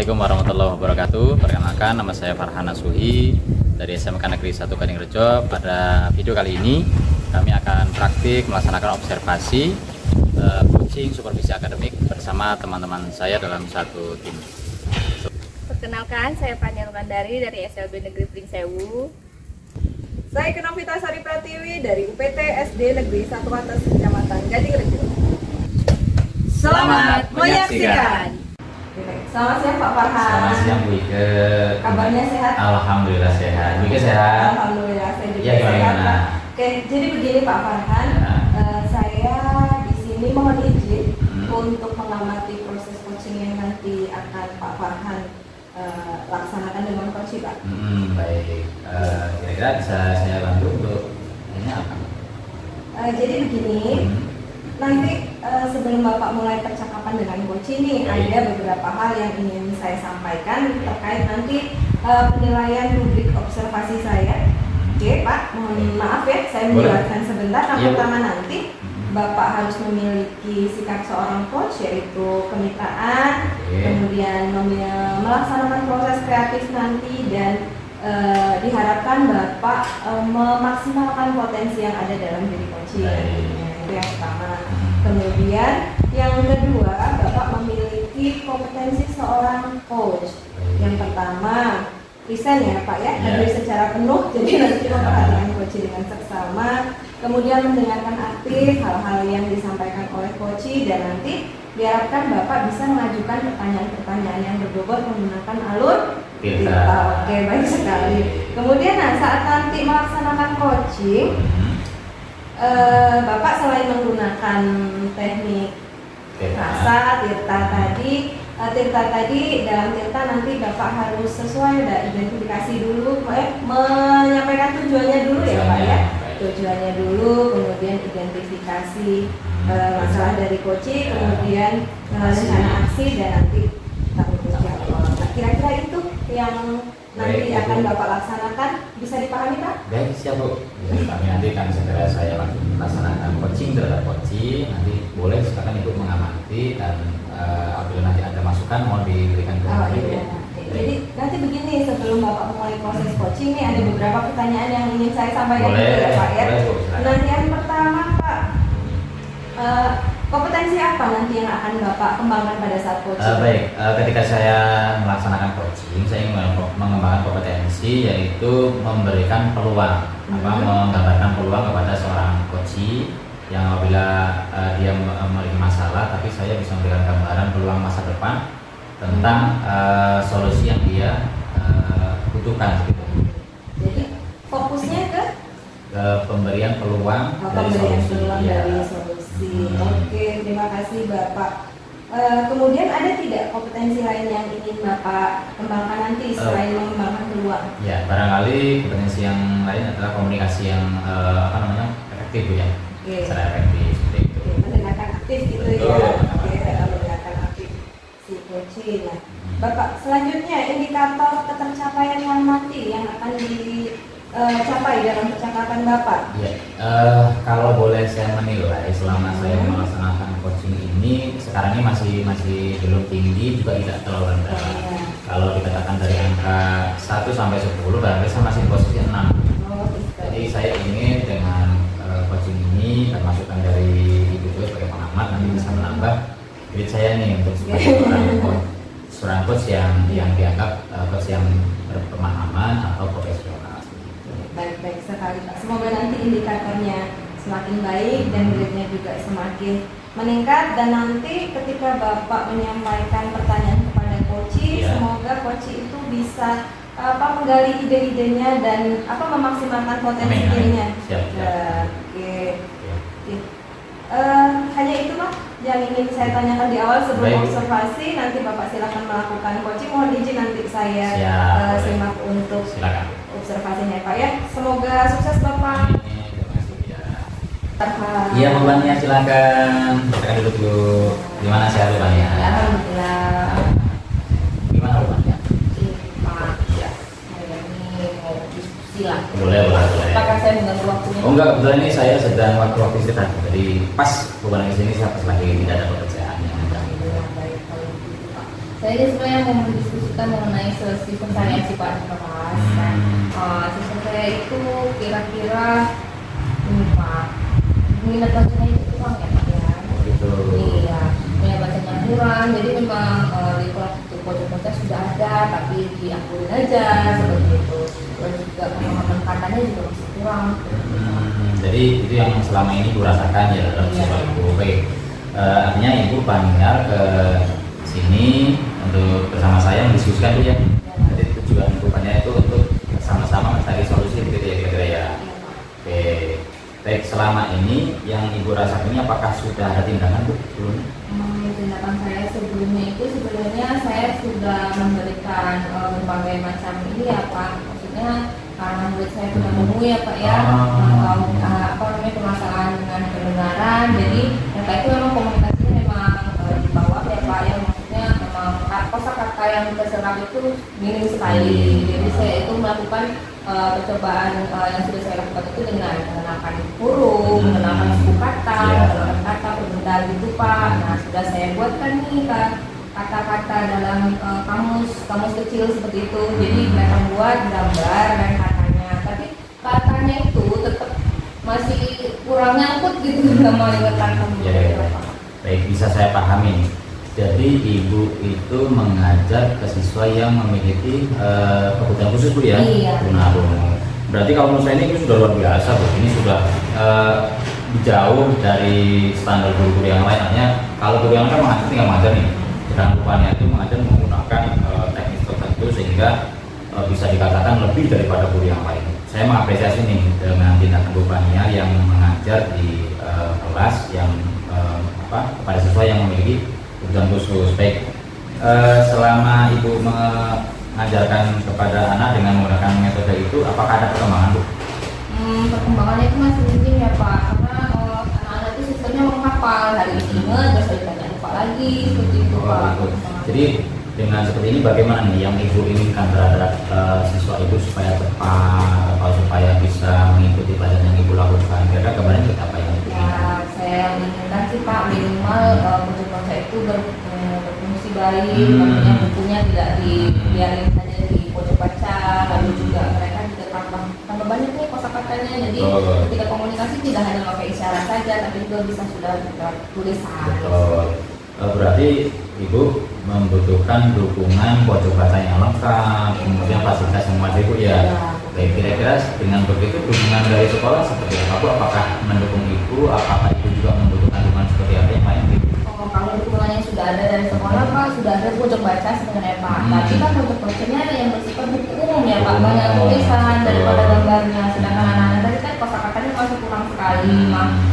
Assalamualaikum warahmatullahi wabarakatuh. Perkenalkan, nama saya Farhan Nasuhi dari SMK Negeri 1 Gadingrejo. Pada video kali ini kami akan praktik melaksanakan observasi coaching supervisi akademik bersama teman-teman saya dalam satu tim. Perkenalkan, saya Fania Lukandari dari SLB Negeri Pringsewu. Saya Kenovita Sari Pratiwi dari UPT SD Negeri 1 Wates Kecamatan Gadingrejo. Selamat menyaksikan. Selamat siang Pak Farhan. Selamat siang Bu Ike. Kabarnya sehat? Alhamdulillah sehat. Bu Ike sehat? Alhamdulillah saya juga Ya, sehat. gimana? Oke, jadi begini Pak Farhan, saya di sini mohon izin untuk mengamati proses coaching yang nanti akan Pak Farhan laksanakan dengan coach Pak. Baik. Kira-kira bisa saya bantu untuk ini apa? Jadi begini, nanti sebelum Bapak mulai percakapan dengan coach ini, ada beberapa hal yang ingin saya sampaikan terkait nanti penilaian rubrik observasi saya. Oke Pak, mohon maaf ya, saya menjelaskan sebentar. Yang pertama nanti Bapak harus memiliki sikap seorang coach, yaitu kemitraan, kemudian melaksanakan proses kreatif nanti, dan diharapkan Bapak memaksimalkan potensi yang ada dalam diri coaching. Itu yang pertama. Kemudian yang kedua, Bapak memiliki kompetensi seorang coach. Yang pertama, present ya Pak ya, hadir secara penuh, jadi nanti memperhatikan coach dengan seksama. Kemudian mendengarkan aktif hal-hal yang disampaikan oleh coach, dan nanti diharapkan Bapak bisa mengajukan pertanyaan-pertanyaan yang berbobot menggunakan alur kita. Oke, baik sekali. Kemudian saat nanti melaksanakan coaching, Bapak selain menggunakan teknik rasa, tirta tadi, dalam tirta nanti Bapak harus sesuai, ada identifikasi dulu, menyampaikan tujuannya dulu ya Pak ya. Tujuannya dulu, kemudian identifikasi masalah dari coaching, kemudian rencana aksi, dan nanti tanggung jawab. Nah, kira-kira itu yang nanti akan Bapak laksanakan. Bisa dipahami Pak? Baik, siap Bu. Kami nanti akan segera saya laksanakan coaching terhadap coaching. Nanti boleh silakan Ibu mengamati, dan apabila nanti ada masukan mohon diberikan ke kami. Jadi nanti begini, sebelum Bapak mulai proses coaching nih, ada beberapa pertanyaan yang ingin saya sampaikan Boleh, ya Pak ya. boleh, Bu, Nah, yang pertama Pak, kompetensi apa nanti yang akan Bapak kembangkan pada saat coaching? Baik, ketika saya melaksanakan coaching, saya ingin mengembangkan kompetensi, yaitu memberikan peluang, menggambarkan peluang kepada seorang coach yang apabila dia memiliki masalah, tapi saya bisa memberikan gambaran peluang masa depan tentang solusi yang dia butuhkan. Gitu. Jadi fokusnya ke pemberian peluang dari solusi. Dari solusi. Oke, terima kasih Bapak. Kemudian ada tidak kompetensi lain yang ingin Bapak kembangkan nanti selain mengembangkan peluang? Ya, barangkali kompetensi yang lain adalah komunikasi yang efektif Bu ya. Secara efektif seperti itu. Mendengarkan aktif gitu. Betul. Ya. Mendengarkan aktif si coaching. Nah, Bapak, selanjutnya indikator ketercapaian yang nanti yang akan dicapai dalam percakapan Bapak. Ya, kalau boleh saya menilai selama saya melaksanakan coaching ini, sekarang ini masih belum tinggi, juga tidak terlalu rendah. Kalau dikatakan dari angka 1 sampai 10, barangkali saya masih di posisi 6. Jadi saya ingin dengan coaching ini dan masukan dari Ibu juga sebagai pengamat nanti bisa menambah diri saya nih untuk sebagai seorang coach yang dianggap coach yang berpemahaman atau profesional. Baik sekali Pak. Semoga nanti indikatornya semakin baik dan grade-nya juga semakin meningkat, dan nanti ketika Bapak menyampaikan pertanyaan kepada coach, semoga coach itu bisa menggali ide-idenya dan memaksimalkan potensi dirinya. Oke. Hanya itu Pak yang ingin saya tanyakan di awal sebelum observasi. Nanti Bapak silakan melakukan coaching. Mohon izin nanti saya simak untuk observasinya Pak ya. Semoga sukses Bapak. Iya Mbaknya, silakan. Silakan duduk dulu. Gimana sehat Mbaknya? Alhamdulillah. Gimana Mbaknya? Pak, saya ini mau diskusi lah. Boleh. Apakah saya mengganggu waktunya? Oh enggak, kebetulan ini saya sedang waktu istirahat. Jadi pas bukan di sini saya pas lagi tidak ada pekerjaan yang sedang. Baik, kalau begitu Pak. Saya Saya sebenarnya mau mendiskusikan mengenai sistem saya sih Pak di kelas. Sistem saya itu kira-kira ini Pak, minat bacanya itu kurang ya Pak ya. Gitu. Iya, minat bacanya kurang. Jadi memang di kelas itu pojok-pojok sudah ada, tapi diakuin aja seperti itu. Terus juga pemahaman katanya juga masih kurang. Jadi itu yang selama ini ibu rasakan ya dalam siswa ibu. Baik, artinya ibu panggil ke sini untuk bersama saya mendiskusikan itu ya. Jadi tujuan rupanya itu untuk sama-sama mencari solusi begitu ya kira-kira ya. Oke, baik, selama ini yang ibu rasakan ini apakah sudah ada tindakan Bu? Belum? Tindakan saya sebelumnya itu sebenarnya saya sudah memberikan berbagai macam ini ya Pak. Maksudnya karena murid saya sudah menemui ya Pak ya, permasalahan dengan pendengaran. Jadi mereka itu memang komunikasinya memang di bawah ya Pak ya. Maksudnya memang kosakata yang terserap itu minim sekali. Jadi saya itu melakukan percobaan yang sudah saya lakukan itu dengan mengenalkan huruf, mengenalkan suku kata, mengenalkan kata berbeda gitu Pak. Nah sudah saya buatkan nih kata-kata dalam kamus kecil seperti itu. Jadi mereka buat gambar dan katanya, tapi katanya itu tetap masih kurang nyangkut gitu sama ingatan kamu. Baik, bisa saya pahami. Jadi ibu itu mengajar ke siswa yang memiliki kebutuhan khusus Bu ya? Iya. Berarti kalau menurut saya ini sudah luar biasa Bu. Ini sudah jauh dari standar guru-guru yang lain. Artinya kalau guru yang lain kan mengajar tinggal mengajar nih. Sedangkan rupanya itu mengajar menggunakan teknik tertentu sehingga bisa dikatakan lebih daripada guru yang lain. Saya mengapresiasi nih dengan tindakan Bu Pania yang mengajar di kelas yang kepada siswa yang memiliki kebutuhan khusus. Baik, selama ibu mengajarkan kepada anak dengan menggunakan metode itu, apakah ada perkembangan Bu? Perkembangannya itu masih minim ya Pak, karena anak-anak itu sistemnya menghafal, hari ini ingat, terus hari tanya lupa lagi, seperti itu Pak. Jadi dengan seperti ini bagaimana nih yang ibu inginkan terhadap siswa ibu supaya tepat atau supaya bisa mengikuti pelajaran yang ibu lakukan? Kira-kira gambarnya seperti apa yang ibu inginkan? Saya inginkan sih Pak minimal pojok-pojok itu berfungsi baik, maksudnya bukunya tidak dibiarin saja di pojok baca, lalu juga mereka juga tambah banyak nih kosakatanya. Jadi ketika komunikasi tidak hanya pakai isyarat saja, tapi juga bisa sudah tulisan. Betul. Berarti ibu membutuhkan dukungan pojok baca yang lengkap, kemudian fasilitas yang memadai Bu ya. Baik, kira-kira dengan begitu dukungan dari sekolah seperti apa Bu? Apakah mendukung ibu? Apakah ibu juga membutuhkan dukungan seperti apa yang lain? Kalau dukungannya sudah ada dari sekolah Pak, sudah ada pojok baca sebenarnya Pak. Tapi kan pojok bacanya yang bersifat buku umum ya Pak, banyak tulisan daripada gambarnya. Sedangkan anak-anak tadi kan kosakatanya masih kurang sekali,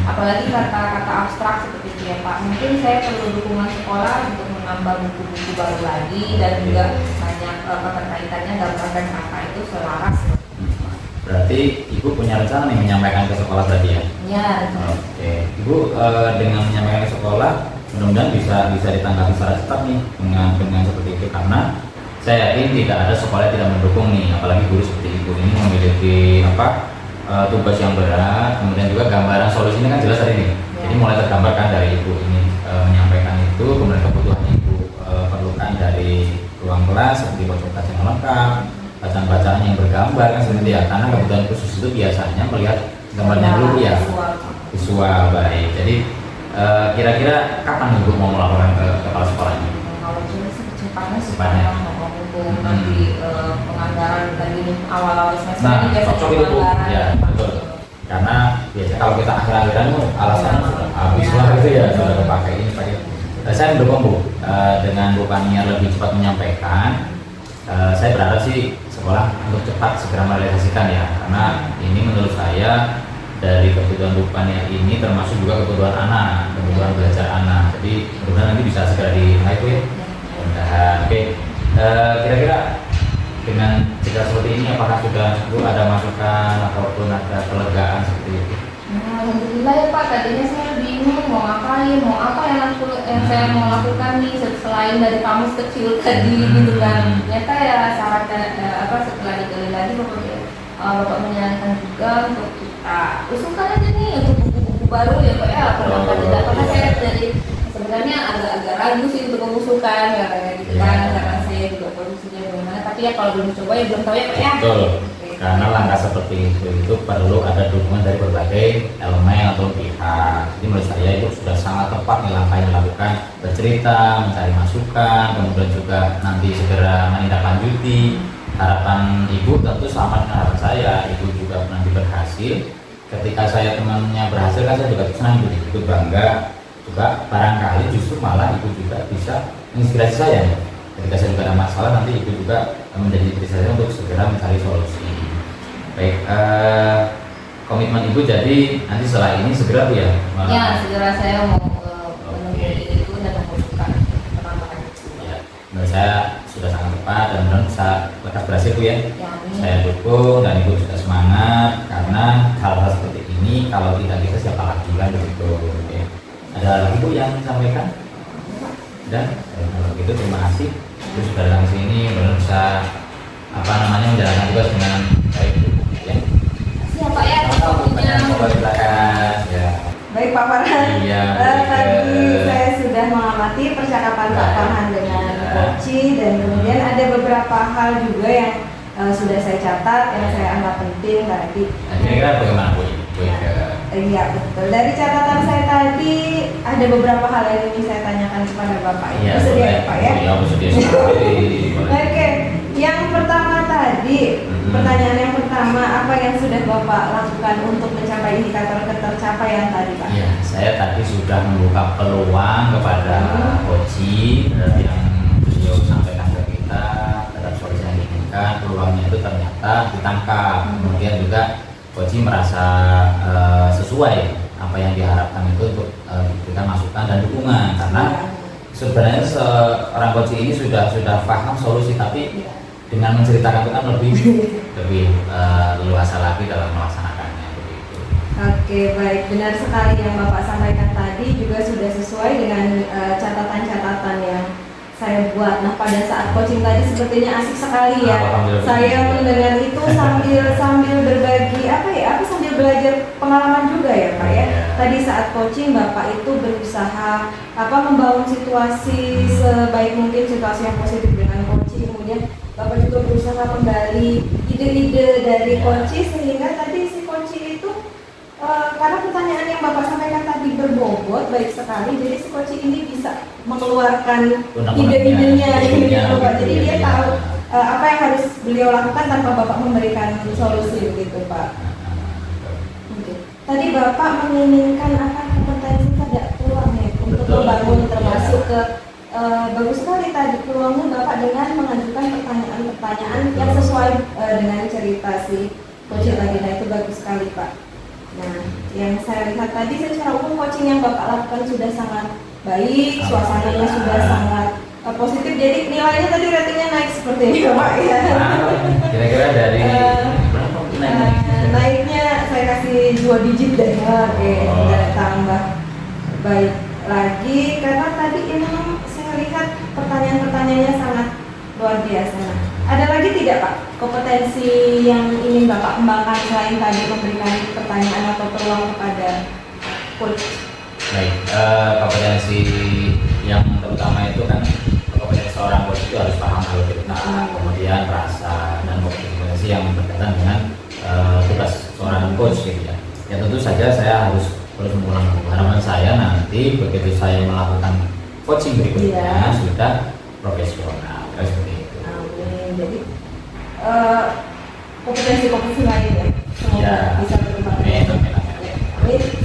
apalagi kata-kata abstrak seperti itu ya Pak. Mungkin saya perlu dukungan sekolah untuk menambah buku-buku baru lagi dan juga banyak keterkaitannya gambar dan kata itu selaras. Berarti ibu punya rencana nih menyampaikan ke sekolah tadi ya? Iya. Oke, ibu dengan menyampaikan ke sekolah mudah-mudahan bisa ditanggapi secara cepat nih dengan seperti itu, karena saya yakin tidak ada sekolah yang tidak mendukung nih, apalagi guru seperti ibu ini memiliki tugas yang berat, kemudian juga gambaran solusinya kan jelas hari ini. Jadi mulai tergambarkan dari ibu ini menyampaikan itu, kemudian kebutuhan ibu perlukan dari ruang kelas seperti pojok baca yang lengkap, bacaan-bacaan yang bergambar kan seperti ya, karena kebutuhan khusus itu biasanya melihat gambarnya dulu ya, visual baik. Jadi kira-kira kapan ibu mau melaporkan ke kepala sekolahnya? Kalau secepatnya nanti penganggaran dari awal-awal semester ini cocok itu Bu, ya betul. Karena biasanya kalau kita akhir-akhiran itu alasannya sudah habis lah gitu ya, sudah terpakai ini pakai. Saya mendukung Bu dengan Bu Pania lebih cepat menyampaikan. Saya berharap sih sekolah untuk cepat segera merealisasikan ya, karena ini menurut saya dari kebutuhan Bu Pania ini termasuk juga kebutuhan anak, kebutuhan belajar anak. Jadi mudah-mudahan nanti bisa segera dinaik ya. Oke, kira-kira dengan jika seperti ini apakah sudah Bu ada masukan ataupun ada kelegaan seperti itu? Alhamdulillah ya Pak, tadinya saya bingung mau ngapain, mau apa yang saya mau lakukan nih selain dari kamus kecil tadi gitu kan. Ternyata ya syaratnya setelah digali lagi Bapak menyarankan juga untuk kita usulkan aja nih untuk buku-buku baru ya Pak ya, karena saya dari sebenarnya sebenarnya agak-agak ragu sih untuk mengusulkan ya kayak gitu kan, Iya. karena saya juga posisinya bagaimana. Tapi ya kalau belum coba ya belum tahu ya Pak ya. Betul. Oke. Karena langkah seperti itu perlu ada dukungan dari berbagai elemen atau pihak. Jadi menurut saya itu sudah sangat tepat nih langkah yang dilakukan, bercerita, mencari masukan, kemudian juga nanti segera menindaklanjuti. Harapan ibu tentu sama dengan harapan saya, ibu juga nanti berhasil. Ketika saya temannya berhasil kan saya juga senang, ikut bangga. Juga barangkali justru malah ibu juga bisa menginspirasi saya. Ketika saya juga ada masalah, nanti ibu juga menjadi inspirasi saya untuk segera mencari solusi. Baik, komitmen ibu jadi nanti setelah ini segera Bu ya? Ya, segera saya mau Oke. menemui itu dan mengusulkan penambahan itu. Ya, menurut saya sudah sangat tepat dan mudah bisa lekas berhasil Bu ya. Ya, amin. Saya dukung dan ibu sudah semangat karena hal-hal seperti ini kalau tidak kita siapa lagi kan begitu. Oke. Ada lagi Bu yang disampaikan? Dan kalau gitu terima kasih Bu sudah datang ke sini, benar bisa menjalankan tugas dengan baik Bu ya. Siapa ya? Sama-sama pertanyaan coba silakan ya. Baik Pak Farhan, Iya, tadi saya sudah mengamati percakapan Pak Farhan dengan Koci dan kemudian ada beberapa hal juga yang sudah saya catat yang saya anggap penting tadi. Nah, kira-kira bagaimana Bu? Iya betul. Dari catatan saya tadi ada beberapa hal yang ingin saya tanyakan kepada Bapak. Iya, Bersedia ya Pak ya? Iya, bersedia sekali. Boleh. Oke, yang pertama tadi, pertanyaan yang pertama, apa yang sudah Bapak lakukan untuk mencapai indikator ketercapaian tadi Pak? Iya, saya tadi sudah membuka peluang kepada Koci yang beliau sampaikan ke kita terhadap solusi yang diinginkan. Peluangnya itu ternyata ditangkap. Kemudian juga Koci merasa sesuai apa yang diharapkan itu untuk diberikan masukan dan dukungan karena sebenarnya seorang Koci ini sudah paham solusi tapi dengan menceritakan itu kan lebih luasa lagi dalam melaksanakannya begitu. Oke baik, benar sekali yang Bapak sampaikan tadi juga sudah sesuai dengan catatan-catatan yang saya buat. Nah pada saat coaching tadi sepertinya asik sekali ya. Saya mendengar itu sambil berbagi aku sambil belajar pengalaman juga ya Pak ya. Tadi saat coaching Bapak itu berusaha membangun situasi sebaik mungkin, situasi yang positif dengan coaching. Kemudian Bapak juga berusaha menggali ide-ide dari coaching sehingga tadi si coaching itu karena pertanyaan yang Bapak sampaikan tadi berbobot baik sekali, jadi si coaching ini bisa mengeluarkan ide-idenya gitu Pak. Jadi dia tahu apa yang harus beliau lakukan tanpa Bapak memberikan solusi begitu Pak. Oke. Tadi Bapak menginginkan kompetensi pada peluangnya untuk membangun termasuk ke bagus sekali tadi peluangnya Bapak dengan mengajukan pertanyaan-pertanyaan yang sesuai dengan cerita si coaching tadi. Nah itu bagus sekali Pak. Nah, yang saya lihat tadi secara umum coaching yang Bapak lakukan sudah sangat baik, suasananya sudah sangat positif. Jadi nilainya tadi ratingnya naik seperti ini Pak ya. Kira-kira dari berapa naiknya saya kasih 2 digit deh. Oke, tidak tambah baik lagi karena tadi ini saya lihat pertanyaan-pertanyaannya sangat luar biasa. Nah, ada lagi tidak Pak kompetensi yang ingin Bapak kembangkan selain tadi memberikan pertanyaan atau peluang kepada coach? Baik, kompetensi yang terutama itu kan kompetensi seorang coach itu harus paham algoritma, kemudian rasa dan kompetensi yang berkaitan dengan tugas seorang coach gitu ya. Ya tentu saja saya harus mengulang harapan saya nanti begitu saya melakukan coaching berikutnya sudah profesional seperti itu. Amin. Jadi kompetensi lain ya. Semoga bisa berkembang. Amin.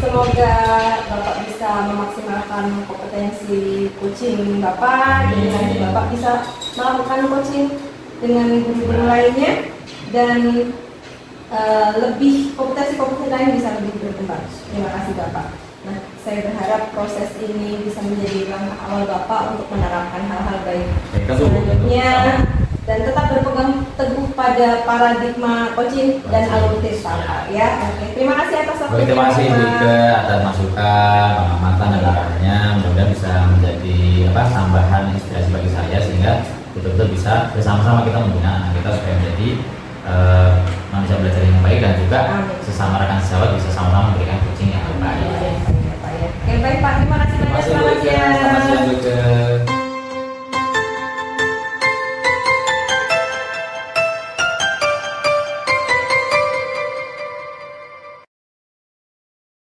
Semoga Bapak bisa memaksimalkan kompetensi coaching Bapak, jadi nanti Bapak bisa melakukan coaching dengan guru-guru lainnya dan lebih kompetensi lain bisa lebih berkembang. Terima kasih Bapak. Nah, saya berharap proses ini bisa menjadi langkah awal Bapak untuk menerapkan hal-hal baik selanjutnya dan tetap berpegang teguh pada paradigma coaching dan algoritma Bapak ya. Oke, terima kasih atas waktunya. Terima kasih Bu Ika atas masukan, pengamatan dan lainnya. Mudah-mudahan bisa menjadi tambahan inspirasi bagi saya sehingga betul-betul bisa bersama-sama kita membina anak kita supaya menjadi manusia belajar yang baik dan juga sesama rekan sejawat bisa sama-sama memberikan coaching yang terbaik. Oke baik Pak, terima kasih banyak. Terima kasih Bu Ika. Selamat siang Bu Ika.